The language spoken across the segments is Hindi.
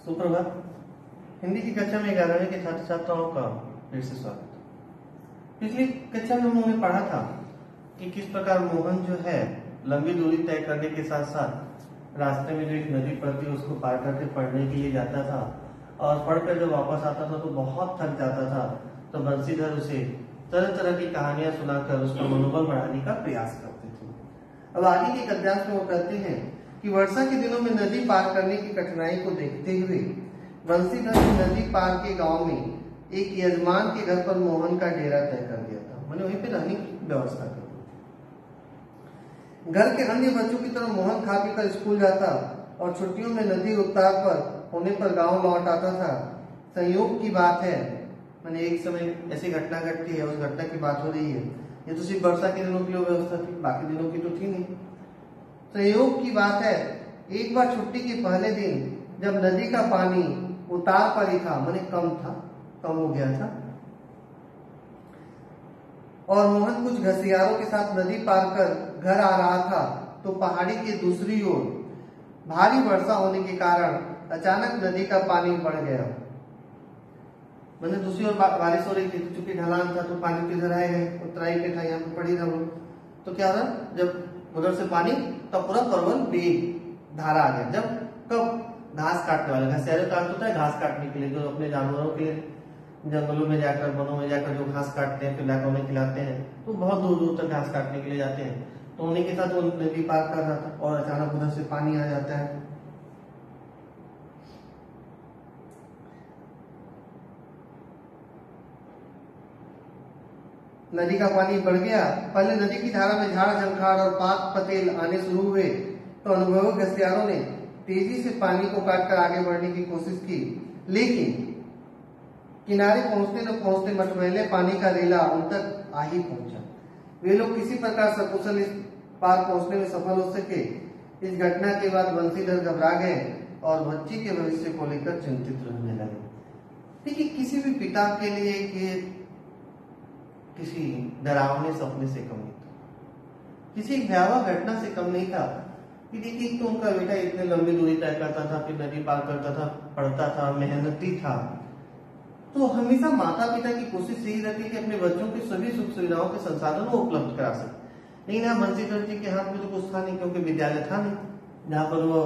सुप्रभात। हिंदी की कक्षा में 11वीं के छात्र छात्राओं का फिर से स्वागत। पिछली कक्षा में हमने पढ़ा था कि किस प्रकार मोहन जो है लंबी दूरी तय करने के साथ साथ रास्ते में जो एक नदी पड़ती है उसको पार करके पढ़ने के लिए जाता था, और पढ़कर जब वापस आता था तो बहुत थक जाता था। तो बंसीधर उसे तरह तरह की कहानियां सुनाकर उसका मनोबल बढ़ाने का प्रयास करते थे। अब आगे के एक अध्याय में वो कहते हैं कि वर्षा के दिनों में नदी पार करने की कठिनाई को देखते हुए बंसीधर ने नदी पार के गांव में एक यजमान के घर पर मोहन का डेरा तय कर दिया था। मैंने वहीं पे रहने की व्यवस्था कर दी। घर के अन्य बच्चों की तरह मोहन खा पी कर स्कूल जाता और छुट्टियों में नदी उतार पर होने पर गांव लौट आता था। संयोग की बात है, मैंने एक समय ऐसी घटना घटती है, उस घटना की बात हो रही है। ये तो सिर्फ वर्षा के दिनों की व्यवस्था थी, बाकी दिनों की तो थी नहीं। संयोग की बात है, एक बार छुट्टी के पहले दिन जब नदी का पानी उतार पर ही था, मैंने कम हो गया था, और मोहन कुछ घसियारों के साथ नदी पार कर घर आ रहा था, तो पहाड़ी के दूसरी ओर भारी वर्षा होने के कारण अचानक नदी का पानी बढ़ गया। मैंने दूसरी ओर बारिश हो रही थी, चूंकि ढलान था तो पानी किधर आएगा, उतराई पे था, यहाँ पे पड़ी था। तो क्या था, जब उधर से पानी तब पूरा परवल बेग धारा आ गया। जब कब घास काटने वाले घसियारे का अर्थ होता है घास काटने के लिए, जो अपने जानवरों के जंगलों में जाकर वनों में जाकर जो घास काटते हैं, फिर लाकर उन्हें खिलाते हैं, तो बहुत दूर दूर तक घास काटने के लिए जाते हैं। तो उन्हीं के साथ वो नदी पार कर रहा था और अचानक उधर से पानी आ जाता है। नदी का पानी बढ़ गया। पहले नदी की धारा में झाड़ झंखाड़ और पात पतेल आने शुरू हुए, तो अनुभवी घसियारों ने तेजी से पानी को काटकर आगे बढ़ने की कोशिश की, लेकिन किनारे पहुंचते न पहुंचते मटमैले पानी का रेला उन तक आ ही पहुंचा। वे लोग किसी प्रकार सकुशल इस पार पहुंचने में सफल हो सके। इस घटना के बाद बंसीधर घबरा गए और बच्ची के भविष्य को लेकर चिंतित रहने लगे। देखिए, किसी भी पिता के लिए ये किसी डरावने सपने से कम नहीं था, किसी भयावह घटना से कम नहीं था। कि देखिए, तो उनका बेटा इतने लंबी दूरी तय करता था, फिर नदी पार करता था, पढ़ता था, मेहनती था। तो हमेशा माता पिता की कोशिश यही रहती है कि अपने बच्चों की सभी सुख सुविधाओं के संसाधन वो उपलब्ध करा सके। लेकिन यहाँ बंसीधर जी के हाथ में तो कुछ था नहीं, क्योंकि विद्यालय था नहीं जहाँ पर वो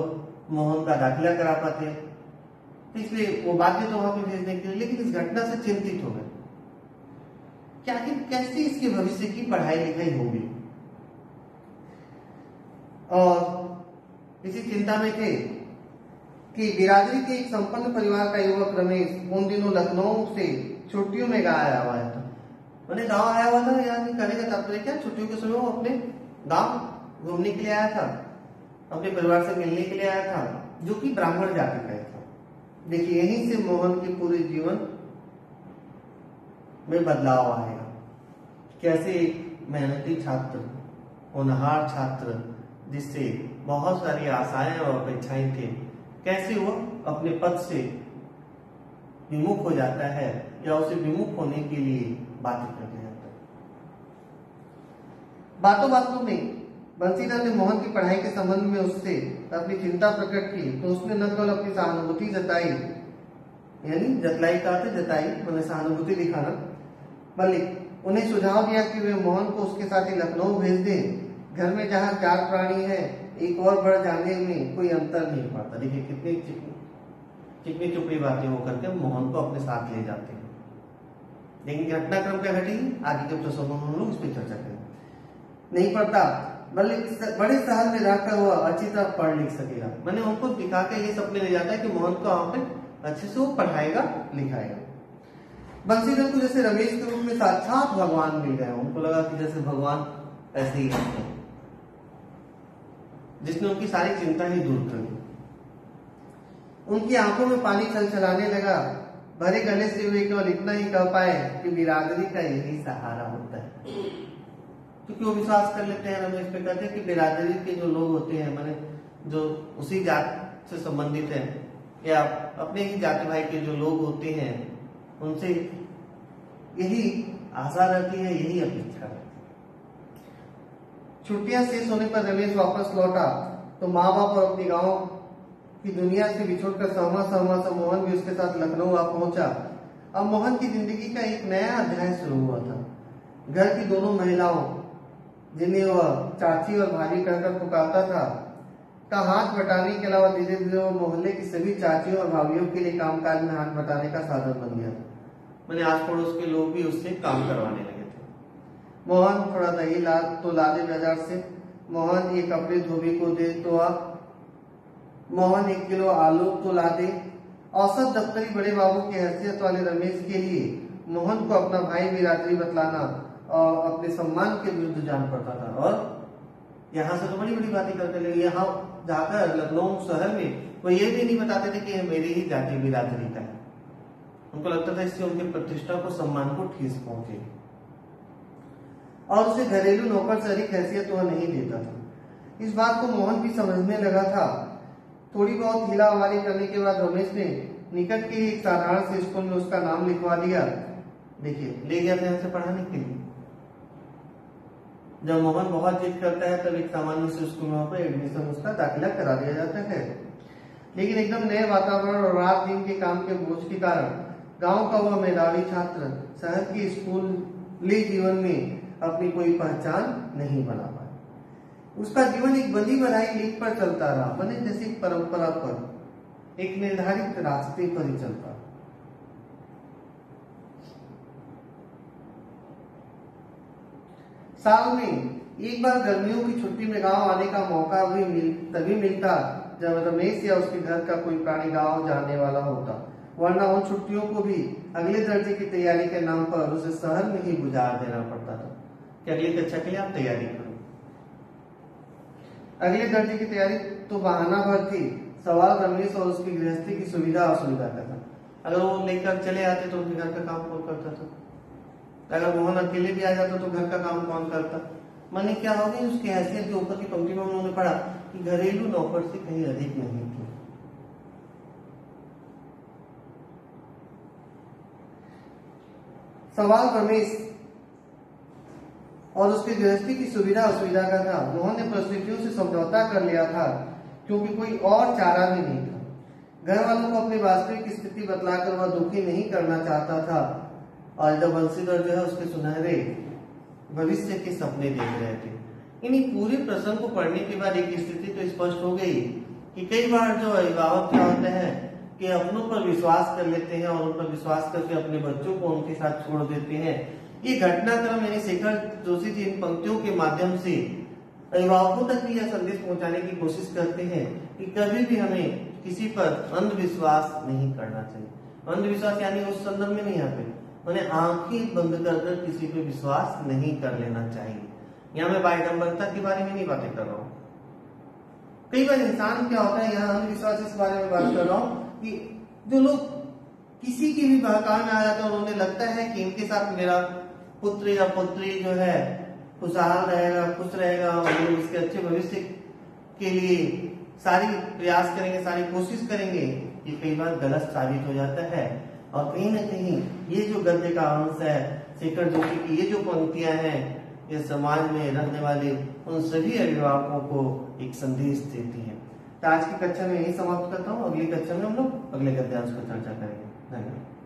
मोहन का दाखिला करा पाते, इसलिए वो बाध्य तो वहां पर भेजने के लिए। लेकिन इस घटना से चिंतित हो गए कि आखिर कैसे इसके भविष्य की पढ़ाई लिखाई होगी, और इसी चिंता में थे कि बिरादरी के एक संपन्न परिवार का युवक रमेश उन दिनों लखनऊ से छुट्टियों में गांव आया हुआ था। मैंने गांव आया हुआ था, यहाँ कहने का तात्पर्य क्या, छुट्टियों के समय वो अपने गांव घूमने के लिए आया था, अपने परिवार से मिलने के लिए आया था, जो कि ब्राह्मण जाति का था। देखिए, यहीं से मोहन के पूरे जीवन में बदलाव आएगा। कैसे एक मेहनती छात्र, होनहार छात्र, जिससे बहुत सारी आशाएं और अपेक्षाएं थी, कैसे वो अपने पद से विमुख हो जाता है या उसे विमुख होने के लिए बातें करने जाता है। बातों बातों में बंसीधर ने मोहन की पढ़ाई के संबंध में उससे अपनी चिंता प्रकट की, तो उसने न केवल अपनी सहानुभूति जताई, यानी जतलाई का अर्थ जताई, मैंने सहानुभूति दिखाना, बल्कि उन्हें सुझाव दिया कि वे मोहन को उसके साथ ही लखनऊ भेज दें। घर में जहाँ 4 प्राणी है, एक और बढ़ जाने में कोई अंतर नहीं पड़ता। देखिए, कितनी चिकनी चुपड़ी बातें हो करके मोहन को अपने साथ ले जाते हैं। लेकिन घटनाक्रम क्या घटेगी, आगे के प्रसंगों में हम लोग इस पर चर्चा करेंगे। नहीं पड़ता, बल्कि बड़े शहर में रहकर वह अच्छी तरह पढ़ लिख सकेगा। मैंने उनको दिखा के ये सपने ले जाता है कि मोहन को वहां पे अच्छे से वो पढ़ाएगा लिखाएगा। बंसीधर को जैसे रमेश के रूप में साक्षात भगवान मिल गए। उनको लगा कि जैसे भगवान ऐसे ही है, जिसने उनकी सारी चिंता ही दूर कर दी। उनकी आंखों में पानी चलचलाने लगा। भरे गले से वे केवल इतना ही कह पाए कि बिरादरी का यही सहारा होता है, क्योंकि वो विश्वास कर लेते हैं, रमेश पे कहते हैं कि बिरादरी के जो लोग होते हैं, माने जो उसी जात से संबंधित है या अपने ही जाति भाई के जो लोग होते हैं, उनसे यही आशा रहती है, यही अपेक्षा रहती है। छुट्टियां शेष होने पर रमेश वापस लौटा तो माँ बाप और अपनी गांव कि दुनिया से बिछुड़कर सहमा सहमा सा मोहन भी उसके साथ लखनऊ आ पहुंचा। अब मोहन की जिंदगी का एक नया अध्याय शुरू हुआ था। घर की दोनों महिलाओं, जिन्हें वह चाची और भाभी कहकर पुकारता था, का हाथ बटाने के अलावा धीरे धीरे वो मोहल्ले की सभी चाचियों और भाभीयों के लिए कामकाज में हाथ बटाने का साधन बन गया था। मैंने आस पड़ोस के लोग भी उससे काम करवाने लगे थे। मोहन थोड़ा दही ला दे बाजार से, मोहन एक कपड़े धोबी को दे तो आ, मोहन 1 किलो आलू तो ला दे। औसत दफ्तरी बड़े बाबू की हैसियत वाले रमेश के लिए मोहन को अपना भाई बिरादरी बतलाना और अपने सम्मान के विरुद्ध जान पड़ता था। और यहाँ से तो बड़ी बड़ी बातें करते लगे। यहाँ जाकर लखनऊ शहर में वो ये भी नहीं बताते थे कि यह मेरी ही जाति बिरादरी का है। उनको लगता था इससे उनकी प्रतिष्ठा को, सम्मान को ठेस पहुंचे, और उसे घरेलू नौकर से अधिक हैसियत वह नहीं देता था। इस बात को मोहन भी समझने लगा था। थोड़ी बहुत हिला हवाली करने के बाद रमेश ने निकट के एक साधारण से स्कूल में उसका नाम लिखवा दिया। देखिए, ले गया था यहाँ से पढ़ाने के लिए। जब मोहन बहुत जिद करता है तब एक सामान्य से स्कूल में पर एडमिशन, उसका दाखिला करा दिया जाता है। लेकिन एकदम नए वातावरण और रात दिन के काम के बोझ के कारण गांव का वह मेधावी छात्र शहर के स्कूली जीवन में अपनी कोई पहचान नहीं बना पाया। उसका जीवन एक बंदी बधाई लीक पर चलता रहा, बने जैसी परंपरा पर, एक निर्धारित रास्ते पर ही चलता। साल में एक बार गर्मियों की छुट्टी में गांव आने का मौका भी तभी मिलता जब रमेश या उसके घर का कोई प्राणी गांव जाने वाला होता, वरना उन छुट्टियों को भी अगले दर्जे की तैयारी के नाम पर उसे शहर में ही गुजार देना पड़ता था कि अगली कक्षा के लिए आप तैयारी करो। अगले दर्जे की तैयारी तो बहाना भर थी। सवाल रमेश और उसकी गृहस्थी की सुविधा असुविधा का था। अगर वो लेकर चले आते तो उनके घर का काम कौन करता था? अगर मोहन अकेले भी आ जाता तो घर का काम कौन करता? माने क्या हो गई, उसकी हैसियत के ऊपर की पंक्ति में उन्होंने पढ़ा कि घरेलू नौकर से कहीं अधिक नहीं थी। सवाल रमेश और उसकी गृहस्थी की सुविधा असुविधा का था। मोहन ने परिस्थितियों से समझौता कर लिया था क्योंकि कोई और चारा भी नहीं था। घर वालों को अपनी वास्तविक स्थिति बतलाकर वह दुखी नहीं करना चाहता था, और जब बंसीधर जो है उसके सुनहरे भविष्य के सपने देख रहे थे। इन्हीं पूरे प्रसंग को पढ़ने के बाद एक स्थिति तो स्पष्ट हो गई कि कई बार जो अभिभावक क्या होते हैं कि अपनों पर विश्वास कर लेते हैं और उन पर विश्वास करके अपने बच्चों को उनके साथ छोड़ देते हैं। ये घटनाक्रम यानी शेखर जोशी जी इन पंक्तियों के माध्यम से अभिभावकों तक भी यह संदेश पहुंचाने की कोशिश करते हैं कि कभी भी हमें किसी पर अंधविश्वास नहीं करना चाहिए। अंधविश्वास यानी उस संदर्भ में नहीं यहाँ पे उन्हें आंखें बंद कर किसी पे विश्वास नहीं कर लेना चाहिए। यहाँ मैं बाइडम्बरता के बारे में नहीं बातें कर रहा हूँ। कई बार इंसान क्या होता है, यहाँ अंधविश्वास इस बारे में बात कर रहा हूँ कि जो लोग किसी की भी बहकावे में आ जाते हैं और उन्हें लगता है कि इनके साथ मेरा पुत्र या पुत्री जो है खुशहाल रहेगा, खुश रहेगा और इसके अच्छे भविष्य के लिए सारी प्रयास करेंगे, सारी कोशिश करेंगे, ये कई बार गलत साबित हो जाता है। और कहीं न कहीं ये जो गद्य का अंश है शेखर जोशी की, ये जो पंक्तियां हैं, ये समाज में रहने वाले उन सभी अभिभावकों को एक संदेश देती है। तो आज की कक्षा में यही समाप्त करता हूँ। अगली कक्षा में हम लोग अगले गद्यांश पर चर्चा करेंगे। धन्यवाद।